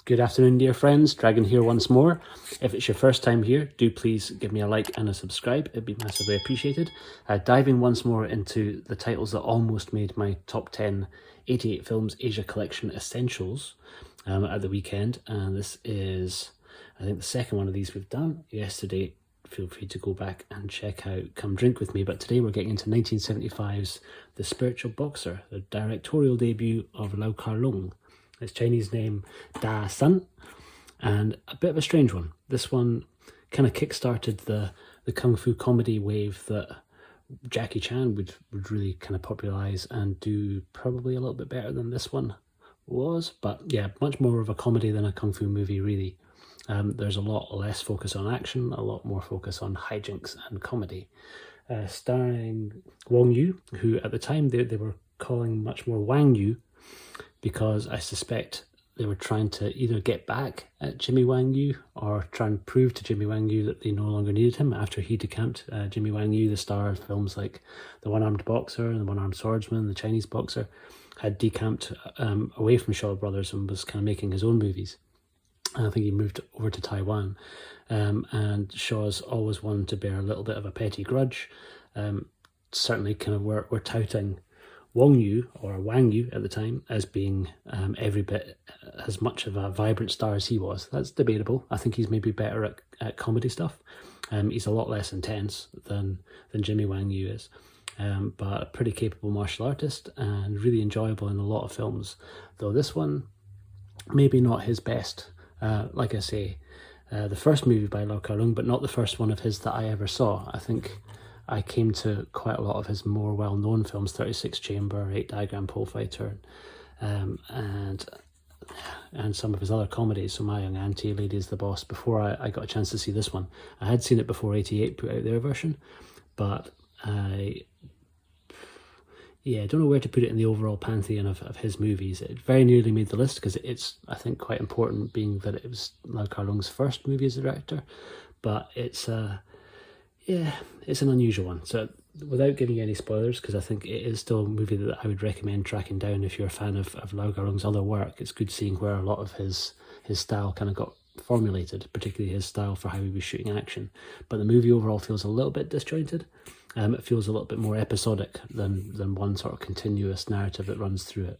Good afternoon, dear friends. Dragon here once more. If it's your first time here, do please give me a like and a subscribe. It'd be massively appreciated. Diving once more into the titles that almost made my top 10 88 Films Asia Collection Essentials at the weekend. And this is, I think, the second one of these we've done. Yesterday, feel free to go back and check out Come Drink With Me. But today we're getting into 1975's The Spiritual Boxer, the directorial debut of Lau Kar Leung. Its Chinese name, Da Sun, and a bit of a strange one. This one kind of kick-started the kung fu comedy wave that Jackie Chan would really kind of popularise and do probably a little bit better than this one was. But yeah, much more of a comedy than a kung fu movie, really. There's a lot less focus on action, a lot more focus on hijinks and comedy. Starring Wong Yu, who at the time they were calling much more Wang Yu, because I suspect they were trying to either get back at Jimmy Wang Yu or try and prove to Jimmy Wang Yu that they no longer needed him after he decamped. Jimmy Wang Yu, the star of films like The One-Armed Boxer and The One-Armed Swordsman, The Chinese Boxer, had decamped away from Shaw Brothers and was kind of making his own movies. I think he moved over to Taiwan, and Shaw's always one to bear a little bit of a petty grudge. Certainly kind of were touting Wong Yu, or Wang Yu at the time, as being every bit as much of a vibrant star as he was. That's debatable. I think he's maybe better at comedy stuff. He's a lot less intense than Jimmy Wang Yu is, but a pretty capable martial artist and really enjoyable in a lot of films. Though this one, maybe not his best. Like I say, the first movie by Lau Kar Leung, but not the first one of his that I ever saw. I think I came to quite a lot of his more well-known films, 36 Chamber, 8 Diagram Pole Fighter, and some of his other comedies, so My Young Auntie, Lady is the Boss, before I got a chance to see this one. I had seen it before 88 put out their version, but I don't know where to put it in the overall pantheon of his movies. It very nearly made the list because it's, I think, quite important, being that it was Lau Kar Leung's first movie as a director, but it's it's an unusual one. So without giving you any spoilers, because I think it is still a movie that I would recommend tracking down if you're a fan of Lau Kar Leung's other work. It's good seeing where a lot of his style kind of got formulated, particularly his style for how he was shooting action. But the movie overall feels a little bit disjointed. It feels a little bit more episodic than one sort of continuous narrative that runs through it.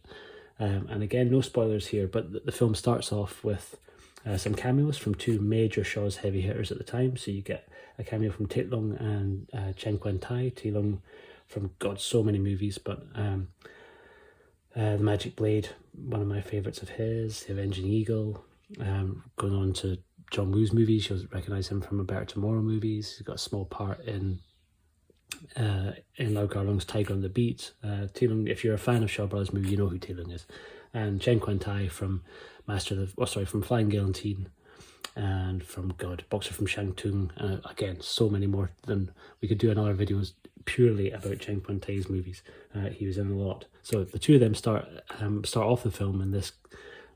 And again, no spoilers here, but the film starts off with some cameos from two major Shaw's heavy hitters at the time. So you get a cameo from Tate Lung and Chen Quan-tai. Tate Lung from, God, so many movies, but The Magic Blade, one of my favourites of his, The Avenging Eagle, going on to John Woo's movies. You'll recognise him from A Better Tomorrow movies. He's got a small part in Lau Kar Leung's Tiger on the Beat. Tate Lung, if you're a fan of Shaw Brothers movie, you know who Tate Lung is. And Chen Quan-tai from from Flying Galantine, and from Boxer from Shangtung. Again, so many more than we could do another video purely about Chen Quan-tai's movies. He was in a lot. So the two of them start off the film in this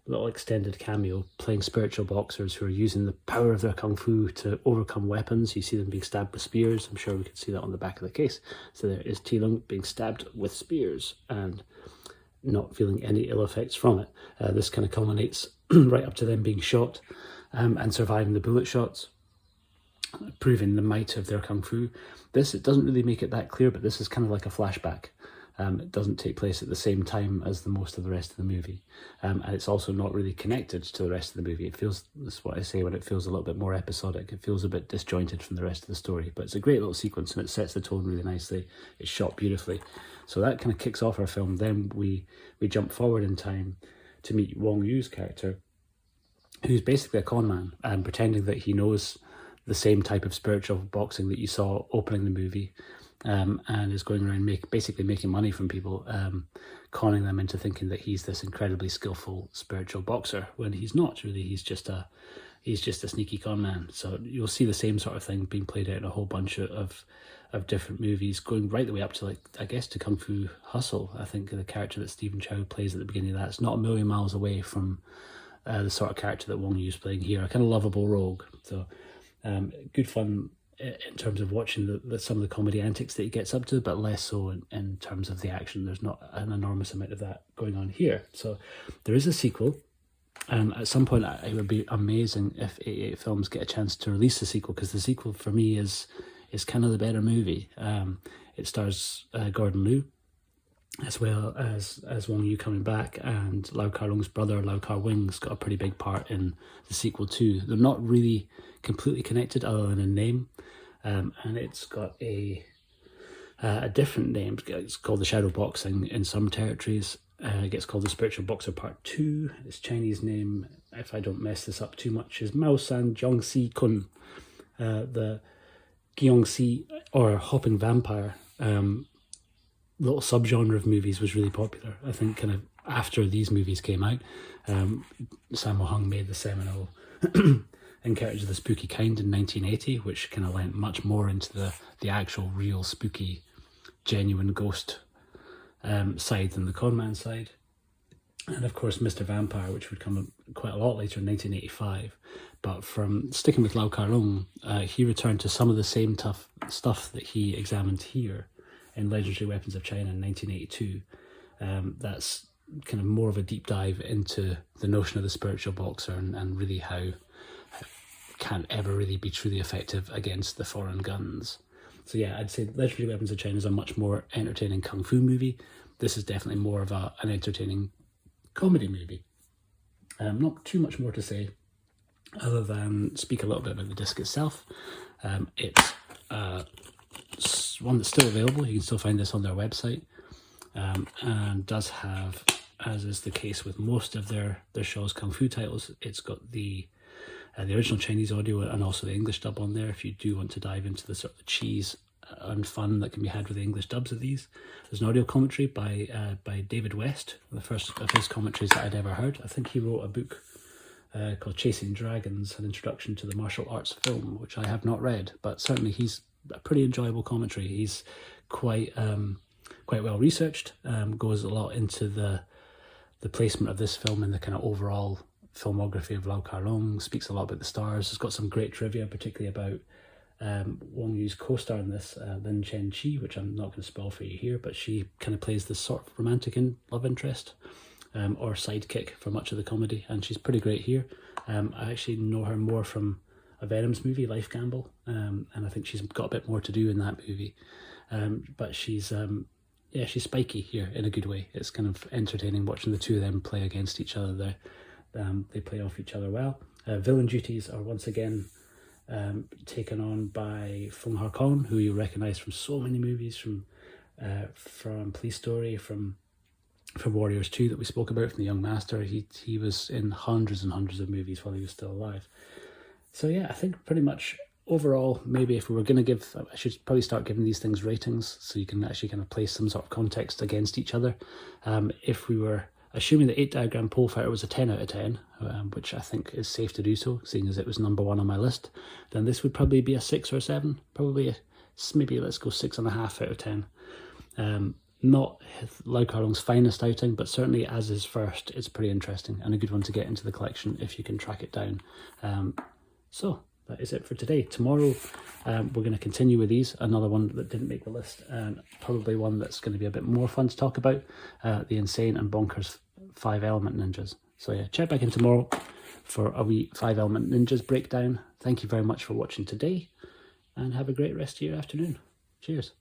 little extended cameo, playing spiritual boxers who are using the power of their kung fu to overcome weapons. You see them being stabbed with spears. I'm sure we could see that on the back of the case. So there is Tate Lung being stabbed with spears and not feeling any ill effects from it. This kind of culminates right up to them being shot and surviving the bullet shots, proving the might of their kung fu. It doesn't really make it that clear, but this is kind of like a flashback. It doesn't take place at the same time as the most of the rest of the movie, and it's also not really connected to the rest of the movie. It feels, that's what I say when it feels a little bit more episodic. It feels a bit disjointed from the rest of the story, but it's a great little sequence and it sets the tone really nicely. It's shot beautifully. So that kind of kicks off our film. Then we jump forward in time to meet Wong Yu's character, who's basically a con man and pretending that he knows the same type of spiritual boxing that you saw opening the movie, and is going around basically making money from people, conning them into thinking that he's this incredibly skillful spiritual boxer, when he's not really. He's just a sneaky con man. So you'll see the same sort of thing being played out in a whole bunch of different movies, going right the way up to, like, I guess, to Kung Fu Hustle. I think the character that Stephen Chow plays at the beginning of that, it's not a million miles away from the sort of character that Wong Yu's playing here, a kind of lovable rogue. So good fun in terms of watching some of the comedy antics that he gets up to, but less so in terms of the action. There's not an enormous amount of that going on here. So there is a sequel And at some point, it would be amazing if 88 Films get a chance to release the sequel, because the sequel for me is kind of the better movie. It stars Gordon Liu, as well as Wong Yu coming back, and Lau Kar Leung's brother, Lau Kar Leung's got a pretty big part in the sequel too. They're not really completely connected other than in name, and it's got a different name. It's called The Shadow Boxing in some territories. It gets called The Spiritual Boxer Part 2. Its Chinese name, if I don't mess this up too much, is Mao San Jiangxi Kun. The Jiangxi, or Hopping Vampire, little subgenre of movies was really popular. I think kind of after these movies came out, Sammo Hung made the seminal Encourage of the Spooky Kind in 1980, which kind of went much more into the actual real spooky, genuine ghost side than the conman side. And of course Mr. Vampire, which would come quite a lot later in 1985. But from sticking with Lau Kar Leung, he returned to some of the same tough stuff that he examined here in Legendary Weapons of China in 1982. That's kind of more of a deep dive into the notion of the spiritual boxer, and really how it can't ever really be truly effective against the foreign guns. So yeah, I'd say Legendary Weapons of China is a much more entertaining kung fu movie. This is definitely more of an entertaining comedy movie. Not too much more to say, other than speak a little bit about the disc itself. It's one that's still available. You can still find this on their website, and does have, as is the case with most of their Shaw's kung fu titles, it's got the original Chinese audio and also the English dub on there, if you do want to dive into the sort of cheese and fun that can be had with the English dubs of these. There's an audio commentary by David West, the first of his commentaries that I'd ever heard. I think he wrote a book called Chasing Dragons, an introduction to the martial arts film, which I have not read, but certainly he's a pretty enjoyable commentary. He's quite well researched, goes a lot into the placement of this film and the kind of overall filmography of Lau Kar Leung, speaks a lot about the stars. It's got some great trivia, particularly about Wong Yu's co-star in this, Lin Chen Chi, which I'm not going to spoil for you here, but she kind of plays this sort of romantic love interest, or sidekick for much of the comedy, and she's pretty great here. I actually know her more from a Venom's movie, Life Gamble, and I think she's got a bit more to do in that movie. But she's spiky here in a good way. It's kind of entertaining watching the two of them play against each other. They play off each other well. Villain duties are once again taken on by Fung Har Kong, who you recognise from so many movies, from Police Story, from Warriors 2 that we spoke about, from The Young Master. He was in hundreds and hundreds of movies while he was still alive. So yeah, I think pretty much overall, maybe if we were going to I should probably start giving these things ratings so you can actually kind of place some sort of context against each other. If we were assuming the 8-diagram pole fighter was a 10 out of 10, which I think is safe to do so, seeing as it was number 1 on my list, then this would probably be a 6 or 7, probably maybe let's go 6.5 out of 10. Not Lau Kar Leung's finest outing, but certainly as his first, it's pretty interesting and a good one to get into the collection if you can track it down. So that is it for today. Tomorrow we're going to continue with these, another one that didn't make the list, and probably one that's going to be a bit more fun to talk about, the insane and bonkers 5-element ninjas. So yeah, check back in tomorrow for a wee 5-element ninjas breakdown. Thank you very much for watching today, and have a great rest of your afternoon. Cheers.